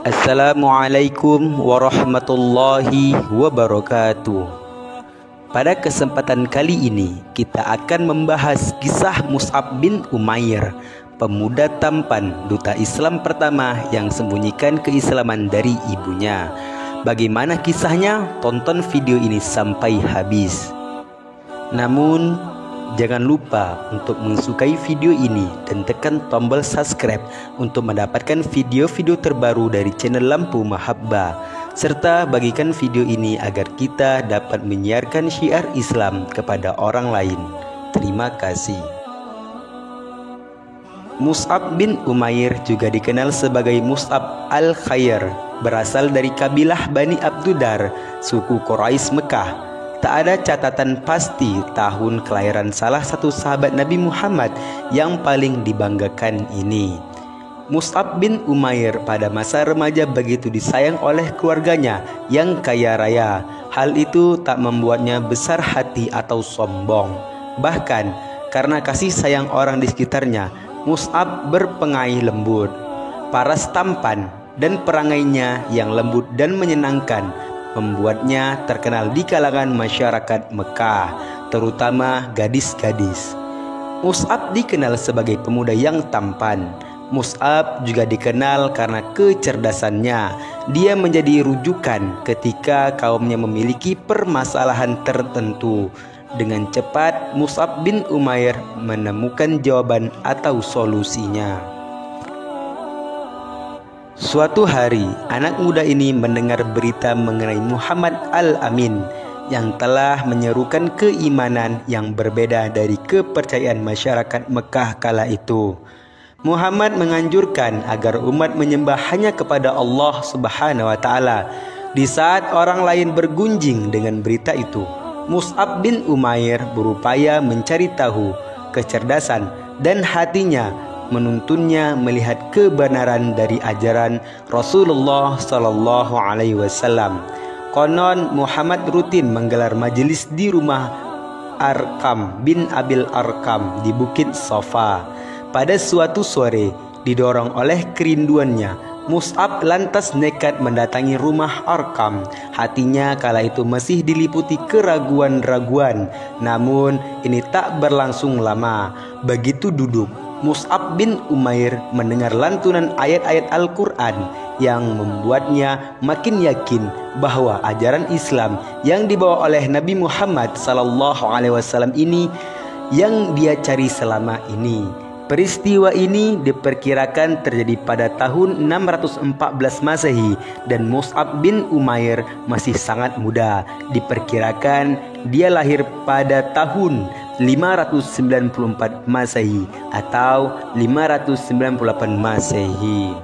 Assalamualaikum warahmatullahi wabarakatuh. Pada kesempatan kali ini kita akan membahas kisah Mus'ab bin Umair, pemuda tampan duta Islam pertama yang sembunyikan keislaman dari ibunya. Bagaimana kisahnya? Tonton video ini sampai habis. Namun jangan lupa untuk mensukai video ini dan tekan tombol subscribe untuk mendapatkan video-video terbaru dari channel Lampu Mahabbah, serta bagikan video ini agar kita dapat menyiarkan syiar Islam kepada orang lain. Terima kasih. Mus'ab bin Umair juga dikenal sebagai Mus'ab al-Khair, berasal dari kabilah Bani Abdudar, suku Quraisy Mekah. Tak ada catatan pasti tahun kelahiran salah satu sahabat Nabi Muhammad yang paling dibanggakan ini. Mus'ab bin Umair pada masa remaja begitu disayang oleh keluarganya yang kaya raya. Hal itu tak membuatnya besar hati atau sombong. Bahkan karena kasih sayang orang di sekitarnya, Mus'ab berpengaih lembut, paras tampan, dan perangainya yang lembut dan menyenangkan membuatnya terkenal di kalangan masyarakat Mekah, terutama gadis-gadis. Mus'ab dikenal sebagai pemuda yang tampan. Mus'ab juga dikenal karena kecerdasannya. Dia menjadi rujukan ketika kaumnya memiliki permasalahan tertentu. Dengan cepat, Mus'ab bin Umair menemukan jawaban atau solusinya. Suatu hari, anak muda ini mendengar berita mengenai Muhammad Al-Amin yang telah menyerukan keimanan yang berbeda dari kepercayaan masyarakat Mekah kala itu. Muhammad menganjurkan agar umat menyembah hanya kepada Allah Subhanahu wa Ta'ala. Di saat orang lain bergunjing dengan berita itu, Mus'ab bin Umair berupaya mencari tahu. Kecerdasan dan hatinya menuntunnya melihat kebenaran dari ajaran Rasulullah Sallallahu Alaihi Wasallam. Konon Muhammad rutin menggelar majelis di rumah Arkam bin Abil Arkam di Bukit Safa. Pada suatu sore, didorong oleh kerinduannya, Mus'ab lantas nekat mendatangi rumah Arkam. Hatinya kala itu masih diliputi keraguan-raguan. Namun ini tak berlangsung lama. Begitu duduk, Mus'ab bin Umair mendengar lantunan ayat-ayat Al-Quran yang membuatnya makin yakin bahwa ajaran Islam yang dibawa oleh Nabi Muhammad SAW ini yang dia cari selama ini. Peristiwa ini diperkirakan terjadi pada tahun 614 Masehi dan Mus'ab bin Umair masih sangat muda. Diperkirakan dia lahir pada tahun 594 Masehi atau 598 Masehi.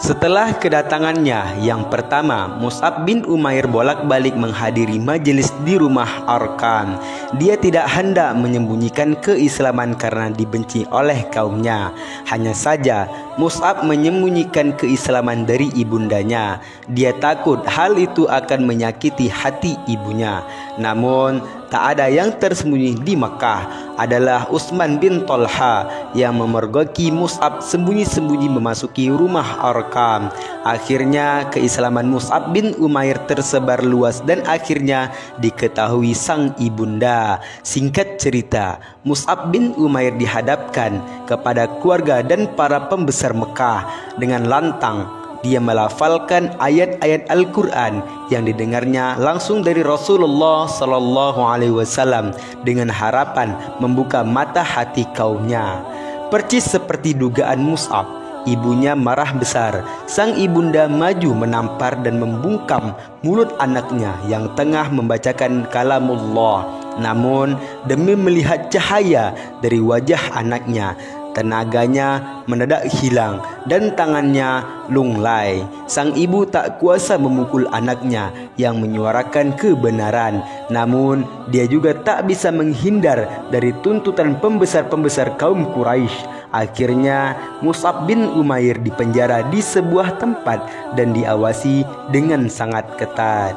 Setelah kedatangannya yang pertama, Mus'ab bin Umair bolak-balik menghadiri majelis di rumah Arkam. Dia tidak hendak menyembunyikan keislaman karena dibenci oleh kaumnya. Hanya saja Mus'ab menyembunyikan keislaman dari ibundanya. Dia takut hal itu akan menyakiti hati ibunya. Namun tak ada yang tersembunyi di Makkah. Adalah Utsman bin Thalha yang memergoki Mus'ab sembunyi-sembunyi memasuki rumah Arkam. Akhirnya keislaman Mus'ab bin Umair tersebar luas dan akhirnya diketahui sang ibunda. Singkat cerita, Mus'ab bin Umair dihadapkan kepada keluarga dan para pembesar Mekah. Dengan lantang dia melafalkan ayat-ayat Al-Quran yang didengarnya langsung dari Rasulullah Sallallahu Alaihi Wasallam dengan harapan membuka mata hati kaumnya. Percis seperti dugaan Mus'ab, ibunya marah besar. Sang ibunda maju menampar dan membungkam mulut anaknya yang tengah membacakan kalamullah. Namun demi melihat cahaya dari wajah anaknya, tenaganya mendadak hilang dan tangannya lunglai. Sang ibu tak kuasa memukul anaknya yang menyuarakan kebenaran. Namun dia juga tak bisa menghindar dari tuntutan pembesar-pembesar kaum Quraisy. Akhirnya Mus'ab bin Umair dipenjara di sebuah tempat dan diawasi dengan sangat ketat.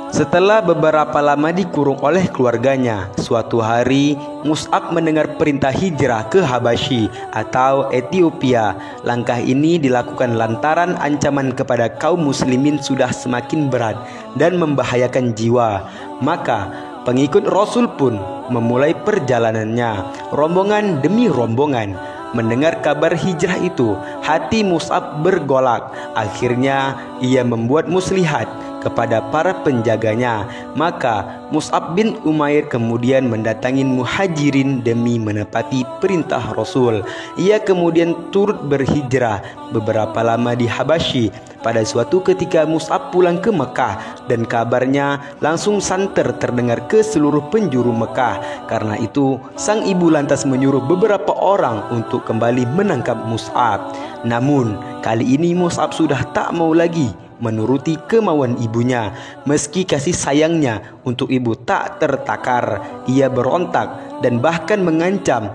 Setelah beberapa lama dikurung oleh keluarganya, suatu hari Mus'ab mendengar perintah hijrah ke Habasyi atau Ethiopia. Langkah ini dilakukan lantaran ancaman kepada kaum muslimin sudah semakin berat dan membahayakan jiwa. Maka pengikut Rasul pun memulai perjalanannya, rombongan demi rombongan. Mendengar kabar hijrah itu, hati Mus'ab bergolak. Akhirnya ia membuat muslihat kepada para penjaganya. Maka Mus'ab bin Umair kemudian mendatangi Muhajirin demi menepati perintah Rasul. Ia kemudian turut berhijrah beberapa lama di Habasyi. Pada suatu ketika Mus'ab pulang ke Mekah dan kabarnya langsung santer terdengar ke seluruh penjuru Mekah. Karena itu sang ibu lantas menyuruh beberapa orang untuk kembali menangkap Mus'ab. Namun kali ini Mus'ab sudah tak mau lagi menuruti kemauan ibunya. Meski kasih sayangnya untuk ibu tak tertakar, ia berontak dan bahkan mengancam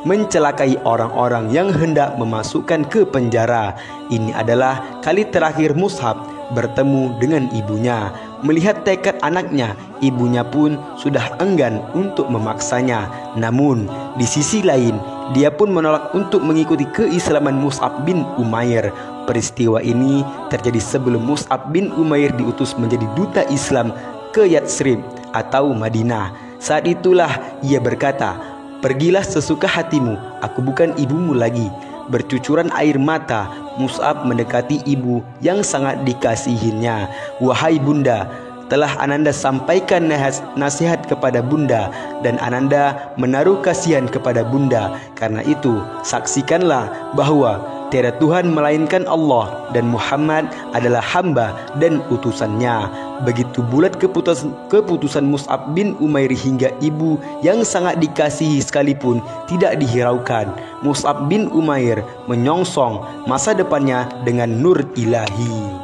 mencelakai orang-orang yang hendak memasukkan ke penjara. Ini adalah kali terakhir Mus'ab bertemu dengan ibunya. Melihat tekad anaknya, ibunya pun sudah enggan untuk memaksanya. Namun di sisi lain, dia pun menolak untuk mengikuti keislaman Mus'ab bin Umair. Peristiwa ini terjadi sebelum Mus'ab bin Umair diutus menjadi duta Islam ke Yatsrib atau Madinah. Saat itulah ia berkata, "Pergilah sesuka hatimu, aku bukan ibumu lagi." Bercucuran air mata, Mus'ab mendekati ibu yang sangat dikasihinya. "Wahai bunda, telah Ananda sampaikan nasihat kepada bunda dan Ananda menaruh kasihan kepada bunda. Karena itu, saksikanlah bahwa tiada Tuhan melainkan Allah dan Muhammad adalah hamba dan utusannya." Begitu bulat keputusan Mus'ab bin Umair hingga ibu yang sangat dikasihi sekalipun tidak dihiraukan. Mus'ab bin Umair menyongsong masa depannya dengan nur ilahi.